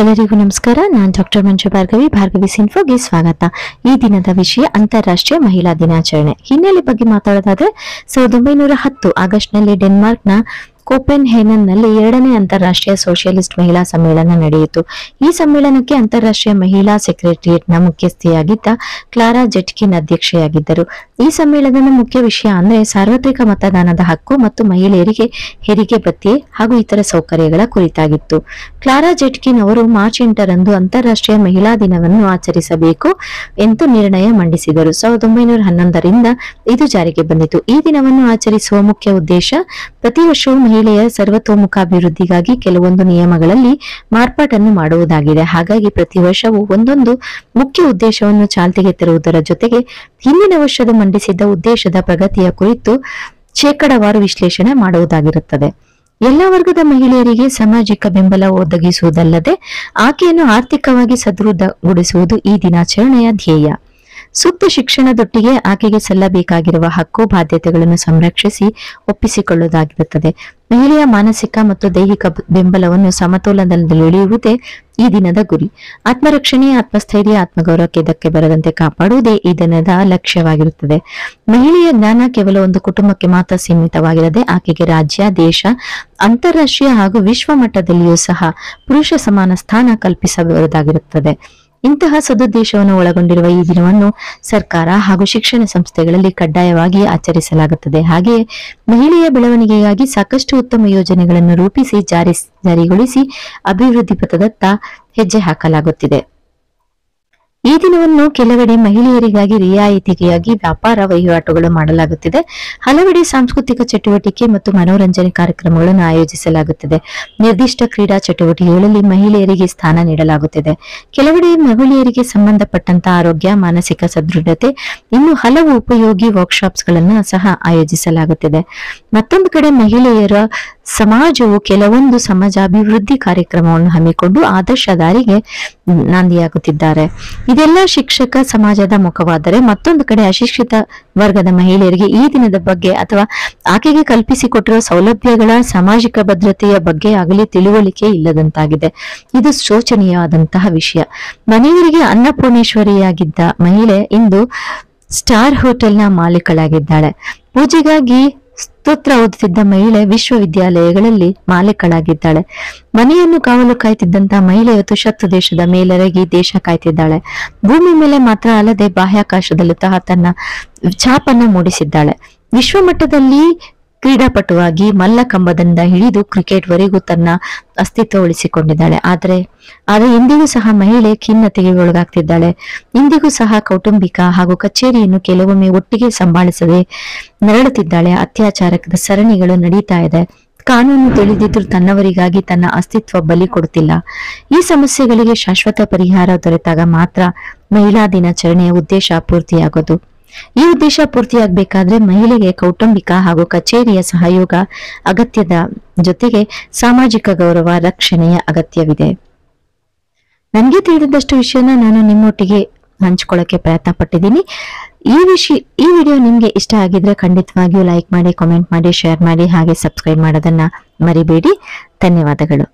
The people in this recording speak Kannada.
ಎಲ್ಲರಿಗೂ ನಮಸ್ಕಾರ. ನಾನು ಡಾಕ್ಟರ್ ಮಂಜು ಭಾರ್ಗವಿ. ಭಾರ್ಗವಿಸ್ ಇನ್ಫೋಗೆ ಸ್ವಾಗತ. ಈ ದಿನದ ವಿಷಯ ಅಂತಾರಾಷ್ಟ್ರೀಯ ಮಹಿಳಾ ದಿನಾಚರಣೆ. ಹಿನ್ನೆಲೆ ಬಗ್ಗೆ ಮಾತಾಡೋದಾದ್ರೆ 1910 ಆಗಸ್ಟ್ನಲ್ಲಿ ಡೆನ್ಮಾರ್ಕ್ನ ಕೋಪೆನ್ಹೇಗನ್ನಲ್ಲಿ 2ನೇ ಅಂತಾರಾಷ್ಟ್ರೀಯ ಸೋಷಿಯಲಿಸ್ಟ್ ಮಹಿಳಾ ಸಮ್ಮೇಳನ ನಡೆಯಿತು. ಈ ಸಮ್ಮೇಳನಕ್ಕೆ ಅಂತಾರಾಷ್ಟ್ರೀಯ ಮಹಿಳಾ ಸೆಕ್ರೆಟರಿಯೇಟ್ನ ಮುಖ್ಯಸ್ಥೆಯಾಗಿದ್ದ ಕ್ಲಾರಾ ಜೆಟ್ಕಿನ್ ಅಧ್ಯಕ್ಷೆಯಾಗಿದ್ದರು. ಈ ಸಮ್ಮೇಳನದ ಮುಖ್ಯ ವಿಷಯ ಅಂದ್ರೆ ಸಾರ್ವತ್ರಿಕ ಮತದಾನದ ಹಕ್ಕು ಮತ್ತು ಮಹಿಳೆಯರಿಗೆ ಹೆರಿಗೆ ಭತ್ಯೆ ಹಾಗೂ ಇತರ ಸೌಕರ್ಯಗಳ ಕುರಿತಾಗಿತ್ತು. ಕ್ಲಾರಾ ಜೆಟ್ಕಿನ್ ಅವರು ಮಾರ್ಚ್ 8ರಂದು ಅಂತಾರಾಷ್ಟ್ರೀಯ ಮಹಿಳಾ ದಿನವನ್ನು ಆಚರಿಸಬೇಕು ಎಂದು ನಿರ್ಣಯ ಮಂಡಿಸಿದರು. 1911ರಿಂದ ಇದು ಜಾರಿಗೆ ಬಂದಿತು. ಈ ದಿನವನ್ನು ಆಚರಿಸುವ ಮುಖ್ಯ ಉದ್ದೇಶ ಪ್ರತಿ ವರ್ಷವೂ ಮಹಿಳೆಯ ಸರ್ವತೋಮುಖಾಭಿವೃದ್ಧಿಗಾಗಿ ಕೆಲವೊಂದು ನಿಯಮಗಳಲ್ಲಿ ಮಾರ್ಪಾಟನ್ನು ಮಾಡುವುದಾಗಿದೆ. ಹಾಗಾಗಿ ಪ್ರತಿ ವರ್ಷವೂ ಒಂದೊಂದು ಮುಖ್ಯ ಉದ್ದೇಶವನ್ನು ಚಾಲ್ತಿಗೆ ತರುವುದರ ಜೊತೆಗೆ ಹಿಂದಿನ ವರ್ಷದ ಮಂಡಿಸಿದ್ದ ಉದ್ದೇಶದ ಪ್ರಗತಿಯ ಕುರಿತು ಶೇಕಡಾವಾರು ವಿಶ್ಲೇಷಣೆ ಮಾಡುವುದಾಗಿರುತ್ತದೆ. ಎಲ್ಲ ವರ್ಗದ ಮಹಿಳೆಯರಿಗೆ ಸಾಮಾಜಿಕ ಬೆಂಬಲ ಒದಗಿಸುವುದಲ್ಲದೆ ಆಕೆಯನ್ನು ಆರ್ಥಿಕವಾಗಿ ಸದೃಢಗೊಳಿಸುವುದು ಈ ದಿನಾಚರಣೆಯ ಧ್ಯೇಯ. ಸೂಕ್ತ ಶಿಕ್ಷಣದೊಟ್ಟಿಗೆ ಆಕೆಗೆ ಸಲ್ಲಬೇಕಾಗಿರುವ ಹಕ್ಕು ಬಾಧ್ಯತೆಗಳನ್ನು ಸಂರಕ್ಷಿಸಿ ಒಪ್ಪಿಸಿಕೊಳ್ಳುವುದಾಗಿರುತ್ತದೆ. ಮಹಿಳೆಯ ಮಾನಸಿಕ ಮತ್ತು ದೈಹಿಕ ಬೆಂಬಲವನ್ನು ಸಮತೋಲನದಲ್ಲಿಳಿಯುವುದೇ ಈ ದಿನದ ಗುರಿ. ಆತ್ಮರಕ್ಷಣೆ, ಆತ್ಮಸ್ಥೈರ್ಯ, ಆತ್ಮಗೌರವಕ್ಕೆ ಧಕ್ಕೆ ಬರದಂತೆ ಕಾಪಾಡುವುದೇ ಈ ದಿನದ ಲಕ್ಷ್ಯವಾಗಿರುತ್ತದೆ. ಮಹಿಳೆಯ ಜ್ಞಾನ ಕೇವಲ ಒಂದು ಕುಟುಂಬಕ್ಕೆ ಮಾತ್ರ ಸೀಮಿತವಾಗಿರದೆ ಆಕೆಗೆ ರಾಜ್ಯ, ದೇಶ, ಅಂತಾರಾಷ್ಟ್ರೀಯ ಹಾಗೂ ವಿಶ್ವ ಮಟ್ಟದಲ್ಲಿಯೂ ಸಹ ಪುರುಷ ಸಮಾನ ಸ್ಥಾನ ಕಲ್ಪಿಸಬಹುದಾಗಿರುತ್ತದೆ. ಇಂತಹ ಸದುದ್ದೇಶವನ್ನು ಒಳಗೊಂಡಿರುವ ಈ ದಿನವನ್ನು ಸರ್ಕಾರ ಹಾಗೂ ಶಿಕ್ಷಣ ಸಂಸ್ಥೆಗಳಲ್ಲಿ ಕಡ್ಡಾಯವಾಗಿ ಆಚರಿಸಲಾಗುತ್ತದೆ. ಹಾಗೆಯೇ ಮಹಿಳೆಯ ಬೆಳವಣಿಗೆಗಾಗಿ ಸಾಕಷ್ಟು ಉತ್ತಮ ಯೋಜನೆಗಳನ್ನು ರೂಪಿಸಿ ಜಾರಿಗೊಳಿಸಿ ಅಭಿವೃದ್ಧಿ ಪಥದತ್ತ ಹೆಜ್ಜೆ ಹಾಕಲಾಗುತ್ತಿದೆ. ಈ ದಿನವನ್ನು ಕೆಲವೆಡೆ ಮಹಿಳೆಯರಿಗಾಗಿ ರಿಯಾಯಿತಿಯಾಗಿ ವ್ಯಾಪಾರ ವಹಿವಾಟುಗಳು ಮಾಡಲಾಗುತ್ತಿದೆ. ಹಲವೆಡೆ ಸಾಂಸ್ಕೃತಿಕ ಚಟುವಟಿಕೆ ಮತ್ತು ಮನೋರಂಜನೆ ಕಾರ್ಯಕ್ರಮಗಳನ್ನು ಆಯೋಜಿಸಲಾಗುತ್ತಿದೆ. ನಿರ್ದಿಷ್ಟ ಕ್ರೀಡಾ ಚಟುವಟಿಕೆಗಳಲ್ಲಿ ಮಹಿಳೆಯರಿಗೆ ಸ್ಥಾನ ನೀಡಲಾಗುತ್ತಿದೆ. ಕೆಲವೆಡೆ ಮಹಿಳೆಯರಿಗೆ ಸಂಬಂಧಪಟ್ಟಂತಹ ಆರೋಗ್ಯ, ಮಾನಸಿಕ ಸದೃಢತೆ, ಇನ್ನು ಹಲವು ಉಪಯೋಗಿ ವರ್ಕ್ಶಾಪ್ಸ್ ಗಳನ್ನ ಸಹ ಆಯೋಜಿಸಲಾಗುತ್ತಿದೆ. ಮತ್ತೊಂದು ಕಡೆ ಮಹಿಳೆಯರ ಸಮಾಜವು ಕೆಲವೊಂದು ಸಮಾಜಾಭಿವೃದ್ಧಿ ಕಾರ್ಯಕ್ರಮವನ್ನು ಹಮ್ಮಿಕೊಂಡು ಆದರ್ಶ ದಾರಿಗೆ ನಾಂದಿಯಾಗುತ್ತಿದ್ದಾರೆ. ಇದೆಲ್ಲ ಶಿಕ್ಷಕ ಸಮಾಜದ ಮುಖವಾದರೆ, ಮತ್ತೊಂದು ಕಡೆ ಅಶಿಕ್ಷಿತ ವರ್ಗದ ಮಹಿಳೆಯರಿಗೆ ಈ ದಿನದ ಬಗ್ಗೆ ಅಥವಾ ಆಕೆಗೆ ಕಲ್ಪಿಸಿಕೊಟ್ಟಿರುವ ಸೌಲಭ್ಯಗಳ ಸಾಮಾಜಿಕ ಭದ್ರತೆಯ ಬಗ್ಗೆ ಆಗಲಿ ತಿಳುವಳಿಕೆ ಇಲ್ಲದಂತಾಗಿದೆ. ಇದು ಶೋಚನೀಯವಾದಂತಹ ವಿಷಯ. ಮನೆಯವರಿಗೆ ಅನ್ನಪೂರ್ಣೇಶ್ವರಿಯಾಗಿದ್ದ ಮಹಿಳೆ ಇಂದು ಸ್ಟಾರ್ ಹೋಟೆಲ್ನ ಮಾಲೀಕಳಾಗಿದ್ದಾಳೆ. ಪೂಜೆಗಾಗಿ ಸ್ತೋತ್ರ ಓದುತ್ತಿದ್ದ ಮಹಿಳೆ ವಿಶ್ವವಿದ್ಯಾಲಯಗಳಲ್ಲಿ ಮಾಲೀಕಳಾಗಿದ್ದಾಳೆ. ಮನೆಯನ್ನು ಕಾವಲು ಕಾಯ್ತಿದ್ದಂತಹ ಮಹಿಳೆ ಇವತ್ತು ಶತ್ರು ದೇಶದ ಮೇಲೆರಗಿ ದೇಶ ಕಾಯ್ತಿದ್ದಾಳೆ. ಭೂಮಿ ಮೇಲೆ ಮಾತ್ರ ಅಲ್ಲದೆ ಬಾಹ್ಯಾಕಾಶದಲ್ಲೂ ಸಹ ತನ್ನ ಛಾಪನ್ನ ಮೂಡಿಸಿದ್ದಾಳೆ. ವಿಶ್ವಮಟ್ಟದಲ್ಲಿ ಕ್ರೀಡಾಪಟುವಾಗಿ ಮಲ್ಲಕಂಬದಿಂದ ಹಿಡಿದು ಕ್ರಿಕೆಟ್ ವರೆಗೂ ತನ್ನ ಅಸ್ತಿತ್ವ ಉಳಿಸಿಕೊಂಡಿದ್ದಾಳೆ. ಆದರೆ ಇಂದಿಗೂ ಸಹ ಮಹಿಳೆ ಖಿನ್ನತೆಗೆ ಒಳಗಾಗ್ತಿದ್ದಾಳೆ. ಇಂದಿಗೂ ಸಹ ಕೌಟುಂಬಿಕ ಹಾಗೂ ಕಚೇರಿಯನ್ನು ಕೆಲವೊಮ್ಮೆ ಒಟ್ಟಿಗೆ ಸಂಭಾಳಿಸದೆ ನರಳುತ್ತಿದ್ದಾಳೆ. ಅತ್ಯಾಚಾರದ ಸರಣಿಗಳು ನಡೀತಾ ಇದೆ. ಕಾನೂನು ತಿಳಿದಿದ್ರು ತನ್ನವರಿಗಾಗಿ ತನ್ನ ಅಸ್ತಿತ್ವ ಬಲಿ ಕೊಡುತ್ತಿಲ್ಲ. ಈ ಸಮಸ್ಯೆಗಳಿಗೆ ಶಾಶ್ವತ ಪರಿಹಾರ ದೊರೆತಾಗ ಮಾತ್ರ ಮಹಿಳಾ ದಿನಾಚರಣೆಯ ಉದ್ದೇಶ ಪೂರ್ತಿಯಾಗೋದು. ಈ ಉದ್ದೇಶ ಪೂರ್ತಿಯಾಗಬೇಕಾದ್ರೆ ಮಹಿಳೆಗೆ ಕೌಟುಂಬಿಕ ಹಾಗೂ ಕಚೇರಿಯ ಸಹಯೋಗ ಅಗತ್ಯದ ಜೊತೆಗೆ ಸಾಮಾಜಿಕ ಗೌರವ ರಕ್ಷಣೆಯ ಅಗತ್ಯವಿದೆ. ನನಗೆ ತಿಳಿದಷ್ಟು ವಿಷಯನ ನಾನು ನಿಮ್ಮೊಟ್ಟಿಗೆ ಹಂಚ್ಕೊಳ್ಳಕ್ಕೆ ಪ್ರಯತ್ನ ಪಟ್ಟಿದ್ದೀನಿ. ಈ ವಿಡಿಯೋ ನಿಮ್ಗೆ ಇಷ್ಟ ಆಗಿದ್ರೆ ಖಂಡಿತವಾಗಿಯೂ ಲೈಕ್ ಮಾಡಿ, ಕಾಮೆಂಟ್ ಮಾಡಿ, ಶೇರ್ ಮಾಡಿ, ಹಾಗೆ ಸಬ್ಸ್ಕ್ರೈಬ್ ಮಾಡೋದನ್ನ ಮರಿಬೇಡಿ. ಧನ್ಯವಾದಗಳು.